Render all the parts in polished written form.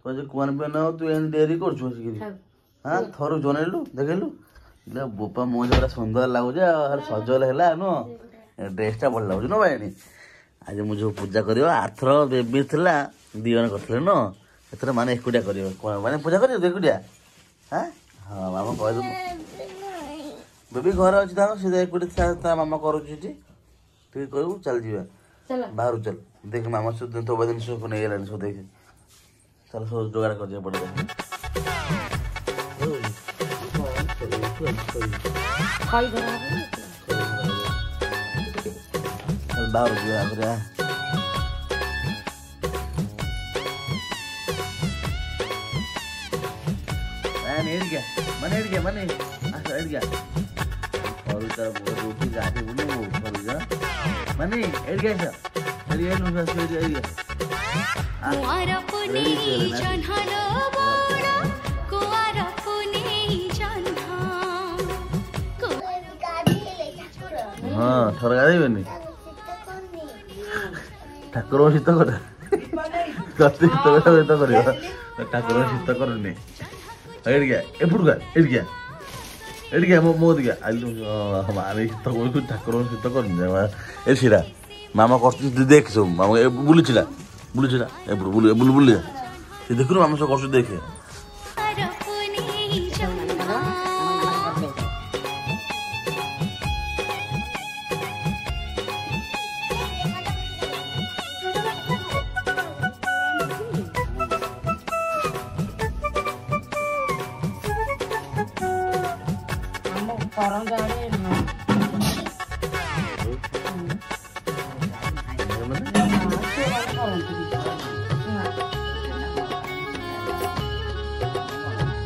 कहे कुआं पे न तू एन डेरी करछु हां थरो जनेलु देखलु ले बोपा मो जरा सुंदर लागु जे हर सजल हैला नो ड्रेसटा भल लागु न भाई आज मुझे पूजा करियो आथर बेबी थिला दी जन करथले न एथरा माने एकुडिया करियो माने पूजा करियो एकुडिया हां हां मामा कह दो बेबी घर अछि ता से एकुडिया ता मामा करू छी ठीक करू चल जीवा चल बाहर चल देख मामा से तो बदन से को नहीं गेला सो देख चल सो जोगाड़ कर दिया पड़ेगा खाई बना चल बाहर जो आगरा मने अच्छा एड़ गया और इधर रोटी गाते बुने वो कर जा मने एड़ गया सर अरे ये नो सर एड़ गया कुआर पुनी जन्हल बड़ा कुआर पुनी जन्हा हां थोड़ा गाड़ी बनी ठाकुर शीत कर कति तो करियो ठाकुर शीत करनी एड़ गया मो दिया हमारे शीत को ठाकुर शीत करनी ए सिरा मामा करछ देख सब मामा बुलिछिला ए बुल से देखु मामा सब करछ देखे परम जाने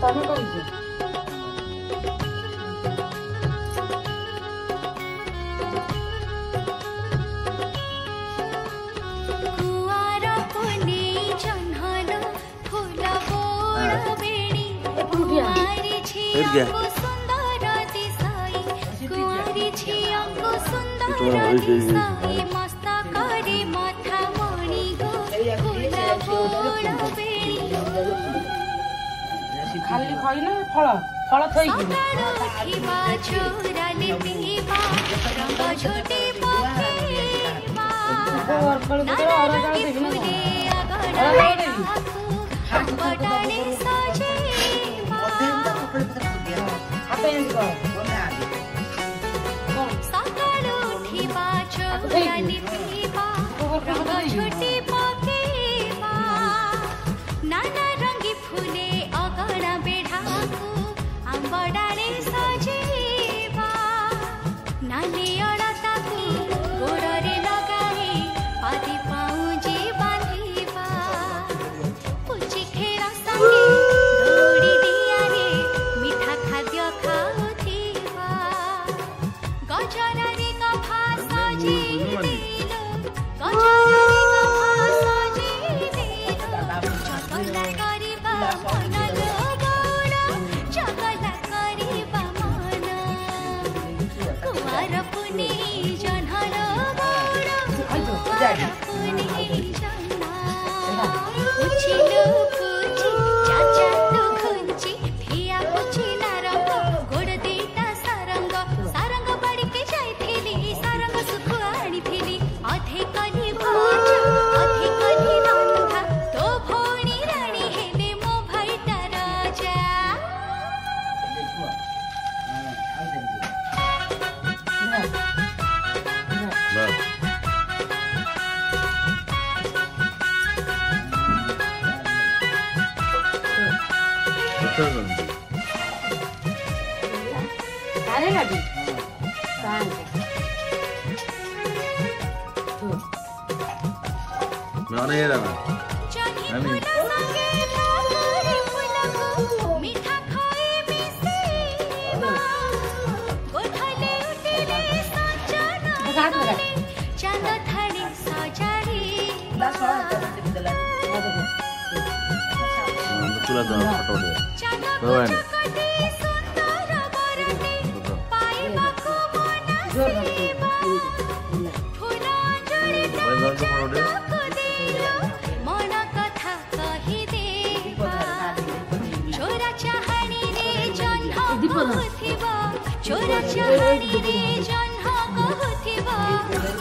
तमे कहिसे कुआर पुनी जन्हल फूल बोड़ बेणी कुआरी छिया को सुंदर दिसाई कुआरी छिया को सुंदर दिसाई मस्त करे माथा मणि गो फूल बोड़ बेणी खाली खाई ना फल फल थई कि उठिबा छोराले पीबा रंग झोटी पकेबा और फल तो और जान दे ना बटाणे सजेबा हाथे एंड कर सकाळ उठिबा छोराले पीबा रंग झोटी पकेबा नाना रंगी फुले अगणा बेढाको आंबडाणे सजेबा नाली अडताको गोडरे लगाई पादी पाउजी बांधिबा पुची खेळ संगे दौड़ी दियारे मिठा खाद्य खाउथिबा गजरारे कफा सजिदिलो गजरारे कफा सजिदिलो चगला करिबा मन लोगोड़ा चगला करिबा मन कुआर पुनी जन्हल बड़ा कुआर पुनी जन्हा पुछिलो पुछि चाचा तू खुंची थिया पुछि नारंग गोड़ दीटा सारंग सारंग बाड़ी के जाइथिली सारंग सुख आनिथिली अधे कनी भोज अधे कनी रंधा तो भौणी रानी हेले मो भाईटा राजा अरे लगी कान मैं नहीं रहा चनी फूला संगे ठाकुरे फूलको मीठा खाए मिसेबा गोठले उठिले सजना चांद थाली सजारी चूल्हा तो फोटो दे चांद भगवान चकटी सुंदर बरते पाइबाको जोर मनसेबा फूला अंजली फोटो दे को दिलो मन कथा कहि देबा चोरा चाहणी रे जन्ह कहुथिबा चोरा चाहणी रे जन्ह कहुथिबा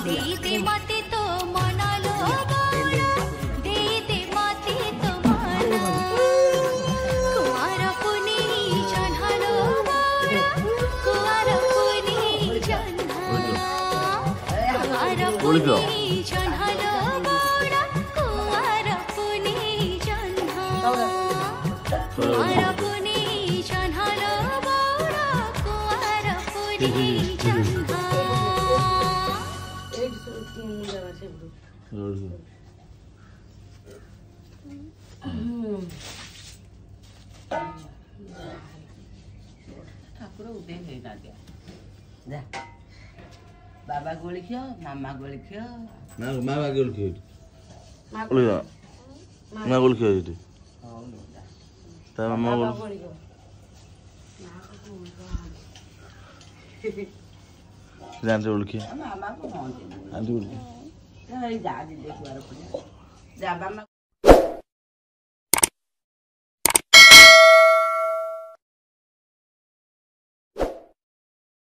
दे दे मते तो मन लो बड़ा दे दे मते तो मन कुआर पुनी जन्ह लो बड़ा कुआर पुनी जन्ह कुआर पुनी जन्ह लो बड़ा कुआर पुनी जन्ह कुआर पुनी जन्ह लो बड़ा कुआर पुनी जन्ह ଠାକୁର ଉଦୟ ହେଇନାହାନ୍ତି ଯା ବାବା ଗୋଳି ଖିଅ ମାମା ଗୋଳି ଖିଅ ମା ଗୋଲ ଖିଅ ମା ଗୋଲ ଖିଅ ଏଠି ହଉ ଯା ତା ମାମା ଗୋଲ ଜାଣିଛ ଗୋଲ ଖିଅ ମାମାକୁ ହଅନ୍ତି ଆଣ୍ଟି ଗୋଲ ଖିଅ ଯା ଦିଦି କୁଆର ପୂଜା ଯା ବାମା